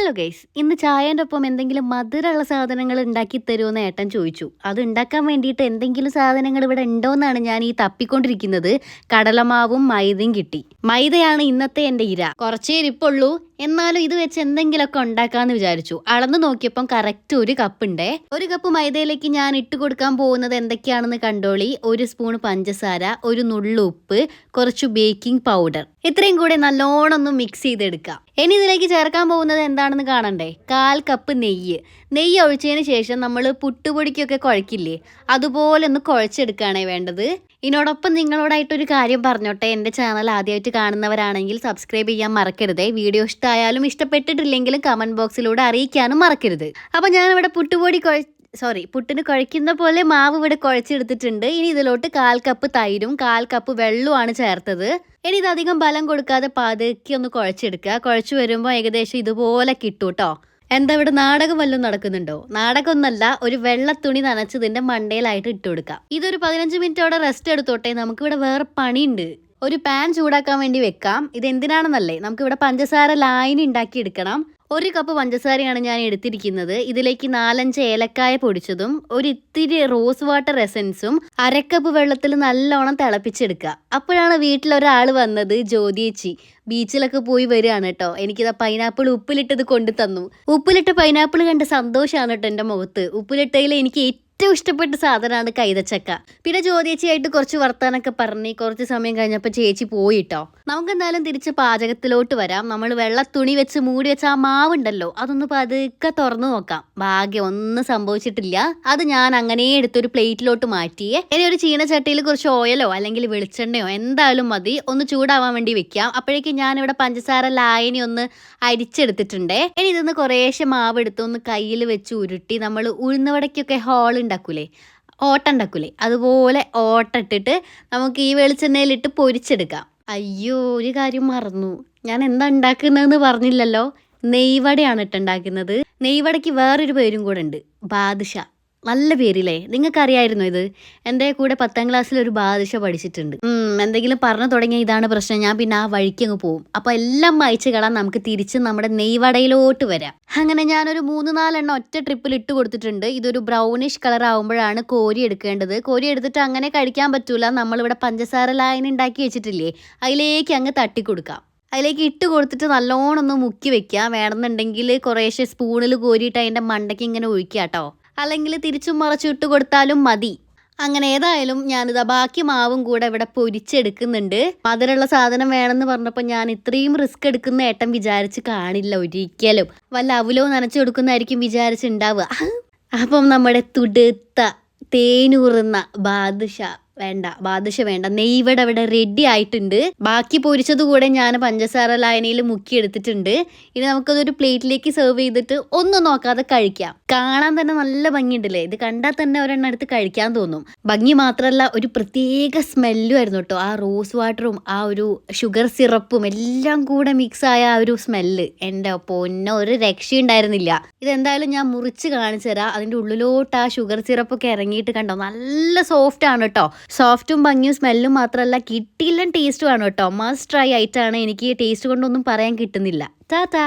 Hello guys, ഇന്ന് ചായേൻ്റെ ഒപ്പം എന്തെങ്കിലും മധുരമുള്ള സാധനങ്ങൾ ഉണ്ടാക്കി തരുമെന്ന് ഏട്ടൻ ചോദിച്ചു. അത് ഉണ്ടാക്കാൻ വേണ്ടിയിട്ട് എന്തെങ്കിലും സാധനങ്ങൾ ഇവിടെ ഉണ്ടോയെന്നാണ് ഞാൻ ഈ തപ്പിക്കൊണ്ടിരിക്കുന്നത്. കടലമാവും മൈദയും കിട്ടി. മൈദയാണ് ഇന്നത്തെ എൻ്റെ ഇര. കുറച്ചേ ഇരിപ്പുള്ളൂ, എന്നാലും ഇത് വെച്ച് എന്തെങ്കിലുമൊക്കെ ഉണ്ടാക്കാന്ന് വിചാരിച്ചു. അളന്ന് നോക്കിയപ്പം കറക്റ്റ് 1 കപ്പ് ഉണ്ടേ. 1 കപ്പ് മൈദയിലേക്ക് ഞാൻ ഇട്ട് കൊടുക്കാൻ പോകുന്നത് എന്തൊക്കെയാണെന്ന് കണ്ടോളി. 1 സ്പൂൺ പഞ്ചസാര, 1 നുള്ളു ഉപ്പ്, കുറച്ച് ബേക്കിംഗ് പൗഡർ. ഇത്രയും കൂടെ നല്ലോണം ഒന്ന് മിക്സ് ചെയ്തെടുക്കാം. ഇനി ഇതിലേക്ക് ചേർക്കാൻ പോകുന്നത് എന്താണെന്ന് കാണണ്ടേ. 1/4 കപ്പ് നെയ്യ്. നെയ്യ് ഒഴിച്ചതിന് ശേഷം നമ്മൾ പുട്ടുപൊടിക്കൊക്കെ കുഴക്കില്ലേ, അതുപോലെ ഒന്ന് കുഴച്ചെടുക്കുകയാണേ വേണ്ടത്. ഇതിനോടൊപ്പം നിങ്ങളോടായിട്ടൊരു കാര്യം പറഞ്ഞോട്ടെ. എൻ്റെ ചാനൽ ആദ്യമായിട്ട് കാണുന്നവരാണെങ്കിൽ സബ്സ്ക്രൈബ് ചെയ്യാൻ മറക്കരുതേ. വീഡിയോ ഇഷ്ടമായാലും ഇഷ്ടപ്പെട്ടിട്ടില്ലെങ്കിലും കമൻറ്റ് ബോക്സിലൂടെ അറിയിക്കാനും മറക്കരുത്. അപ്പോൾ ഞാനിവിടെ പുട്ടിന് കുഴയ്ക്കുന്ന പോലെ മാവ് ഇവിടെ കുഴച്ചെടുത്തിട്ടുണ്ട്. ഇനി ഇതിലോട്ട് 1/4 കപ്പ് തൈരും 1/4 കപ്പ് വെള്ളവുമാണ് ചേർത്തത്. ഇനി ഇതധികം ബലം കൊടുക്കാതെ പതുക്കെ ഒന്ന് കുഴച്ചെടുക്കുക. കുഴച്ച് വരുമ്പോൾ ഏകദേശം ഇതുപോലെ കിട്ടും കേട്ടോ. എന്താ ഇവിടെ നാടകം വല്ലതും നടക്കുന്നുണ്ടോ? നാടകമൊന്നല്ല, ഒരു വെള്ളത്തുണി നനച്ചതിൻ്റെ മണ്ടയിലായിട്ട് ഇട്ട് കൊടുക്കാം. ഇതൊരു 15 മിനിറ്റോടെ റെസ്റ്റ് എടുത്തോട്ടെ. നമുക്കിവിടെ വേറെ പണിയുണ്ട്. ഒരു പാൻ ചൂടാക്കാൻ വേണ്ടി വെക്കാം. ഇതെന്തിനാണെന്നല്ലേ, നമുക്കിവിടെ പഞ്ചസാര ലായനി ഉണ്ടാക്കി എടുക്കണം. 1 കപ്പ് പഞ്ചസാരയാണ് ഞാൻ എടുത്തിരിക്കുന്നത്. ഇതിലേക്ക് 4-5 ഏലക്കായ പൊടിച്ചതും ഇത്തിരി റോസ് വാട്ടർ എസൻസും 1/2 കപ്പ് വെള്ളത്തിൽ നല്ലോണം തിളപ്പിച്ചെടുക്കുക. അപ്പോഴാണ് വീട്ടിലൊരാൾ വന്നത്, ജ്യോതിയേച്ചി. ബീച്ചിലൊക്കെ പോയി വരികയാണ് കേട്ടോ. എനിക്കിതാ പൈനാപ്പിൾ ഉപ്പിലിട്ടത് കൊണ്ടു തന്നു. ഉപ്പിലിട്ട പൈനാപ്പിൾ കണ്ട് സന്തോഷമാണ് കേട്ടോ എൻ്റെ മുഖത്ത്. ഉപ്പിലിട്ടതിൽ എനിക്ക് ഏറ്റവും ഇഷ്ടപ്പെട്ട സാധനമാണ് കൈതച്ചക്ക. പിന്നെ ജ്യോതിയേച്ചിയായിട്ട് കുറച്ച് വർത്താനൊക്കെ പറഞ്ഞ് കുറച്ച് സമയം കഴിഞ്ഞപ്പോൾ ചേച്ചി പോയിട്ടോ. നമുക്ക് എന്തായാലും തിരിച്ച് പാചകത്തിലോട്ട് വരാം. നമ്മൾ വെള്ളത്തുണി വെച്ച് മൂടി വെച്ച ആ മാവുണ്ടല്ലോ, അതൊന്ന് പതുക്കെ തുറന്നു നോക്കാം. ഭാഗ്യം ഒന്നും സംഭവിച്ചിട്ടില്ല. അത് ഞാൻ അങ്ങനെ എടുത്തൊരു പ്ലേറ്റിലോട്ട് മാറ്റിയേ. ഇനി ഒരു ചീനച്ചട്ടിയിൽ കുറച്ച് ഓയിലോ അല്ലെങ്കിൽ വെളിച്ചെണ്ണയോ എന്തായാലും മതി, ഒന്ന് ചൂടാവാൻ വേണ്ടി വെക്കാം. അപ്പോഴേക്കും ഞാനിവിടെ പഞ്ചസാര ലായനി ഒന്ന് അരിച്ചെടുത്തിട്ടുണ്ടേ. ഇനി ഇതൊന്ന് കുറേശ്ശെ മാവ് എടുത്ത് ഒന്ന് കയ്യിൽ വെച്ച് ഉരുട്ടി നമ്മൾ ഉഴുന്നുവടയ്ക്കൊക്കെ ഓട്ട ഉണ്ടാക്കൂലേ, അതുപോലെ ഓട്ട ഇട്ടിട്ട് നമുക്ക് ഈ വെളിച്ചെണ്ണയിലിട്ട് പൊരിച്ചെടുക്കാം. അയ്യോ, ഒരു കാര്യം മറന്നു. ഞാൻ എന്താ ഉണ്ടാക്കുന്നതെന്ന് പറഞ്ഞില്ലല്ലോ. നെയ്വടയാണ് ഇട്ടുണ്ടാക്കുന്നത്. നെയ്വടയ്ക്ക് വേറൊരു പേരും കൂടെ ഉണ്ട്, ബാദുഷ. നല്ല പേരില്ലേ? നിങ്ങൾക്കറിയായിരുന്നോ ഇത്? എൻ്റെ കൂടെ 10ാം ക്ലാസ്സിൽ ഒരു ബാദുഷ പഠിച്ചിട്ടുണ്ട്. എന്തെങ്കിലും പറഞ്ഞു തുടങ്ങിയ ഇതാണ് പ്രശ്നം. ഞാൻ പിന്നെ ആ വഴിക്ക് അങ്ങ് പോവും. അപ്പോൾ എല്ലാം വായിച്ച് കളാൻ നമുക്ക് തിരിച്ച് നമ്മുടെ നെയ്വടയിലോട്ട് വരാം. അങ്ങനെ ഞാനൊരു 3-4 എണ്ണം ഒറ്റ ട്രിപ്പിൽ ഇട്ട് കൊടുത്തിട്ടുണ്ട്. ഇതൊരു ബ്രൗണിഷ് കളർ ആവുമ്പോഴാണ് കോരി എടുക്കേണ്ടത്. കോരി എടുത്തിട്ട് അങ്ങനെ കഴിക്കാൻ പറ്റൂല. നമ്മളിവിടെ പഞ്ചസാര ലായനി ഉണ്ടാക്കി വെച്ചിട്ടില്ലേ, അതിലേക്ക് അങ്ങ് തട്ടിക്കൊടുക്കാം. അതിലേക്ക് ഇട്ട് കൊടുത്തിട്ട് നല്ലോണം ഒന്ന് മുക്കി വെക്കുക. വേണമെന്നുണ്ടെങ്കിൽ കുറേശ്ശെ സ്പൂണിൽ കോരിയിട്ട് അതിൻ്റെ മണ്ടയ്ക്ക് ഇങ്ങനെ ഒഴിക്കുക കേട്ടോ. അല്ലെങ്കിൽ തിരിച്ചും മറച്ചു ഇട്ട് കൊടുത്താലും മതി. അങ്ങനെ ഏതായാലും ഞാനിതാ ബാക്കി മാവും കൂടെ ഇവിടെ പൊരിച്ചെടുക്കുന്നുണ്ട്. മധുരമുള്ള സാധനം വേണമെന്ന് പറഞ്ഞപ്പോൾ ഞാൻ ഇത്രയും റിസ്ക് എടുക്കുന്ന ഏട്ടൻ വിചാരിച്ച് കാണില്ല ഒരിക്കലും. വല്ല അവലോ നനച്ചു കൊടുക്കുന്നതായിരിക്കും വിചാരിച്ചുണ്ടാവുക. അപ്പം നമ്മുടെ തുടുത്ത തേനൂറുന്ന ബാദുഷ വേണ്ട നെയ്വട ഇവിടെ റെഡി ആയിട്ടുണ്ട്. ബാക്കി പൊരിച്ചത് കൂടെ ഞാൻ പഞ്ചസാര ലായനിയിൽ മുക്കി എടുത്തിട്ടുണ്ട്. ഇനി നമുക്കതൊരു പ്ലേറ്റിലേക്ക് സെർവ് ചെയ്തിട്ട് ഒന്നും നോക്കാതെ കഴിക്കാം. കാണാൻ തന്നെ നല്ല ഭംഗിയുണ്ടല്ലേ. ഇത് കണ്ടാൽ തന്നെ ഒരെണ്ണം എടുത്ത് കഴിക്കാൻ തോന്നും. ഭംഗി മാത്രമല്ല, ഒരു പ്രത്യേക സ്മെല്ലും ആയിരുന്നു കേട്ടോ. ആ റോസ് വാട്ടറും ആ ഒരു ഷുഗർ സിറപ്പും എല്ലാം കൂടെ മിക്സ് ആയ ആ ഒരു സ്മെല്ല്, എൻ്റെ പൊന്നോ, ഒരു രക്ഷയുണ്ടായിരുന്നില്ല. ഇതെന്തായാലും ഞാൻ മുറിച്ച് കാണിച്ചു തരാം. അതിൻ്റെ ഉള്ളിലോട്ട് ആ ഷുഗർ സിറപ്പൊക്കെ ഇറങ്ങിയിട്ട് കണ്ടോ, നല്ല സോഫ്റ്റ് ആണ് കേട്ടോ. സോഫ്റ്റും ഭംഗിയും സ്മെല്ലും മാത്രമല്ല, കിട്ടിയില്ല ടേസ്റ്റും ആണ് കേട്ടോ. മസ്റ്റ് ട്രൈ ആയിട്ടാണ്. എനിക്ക് ടേസ്റ്റ് കൊണ്ടൊന്നും പറയാൻ കിട്ടുന്നില്ല. ടാറ്റാ.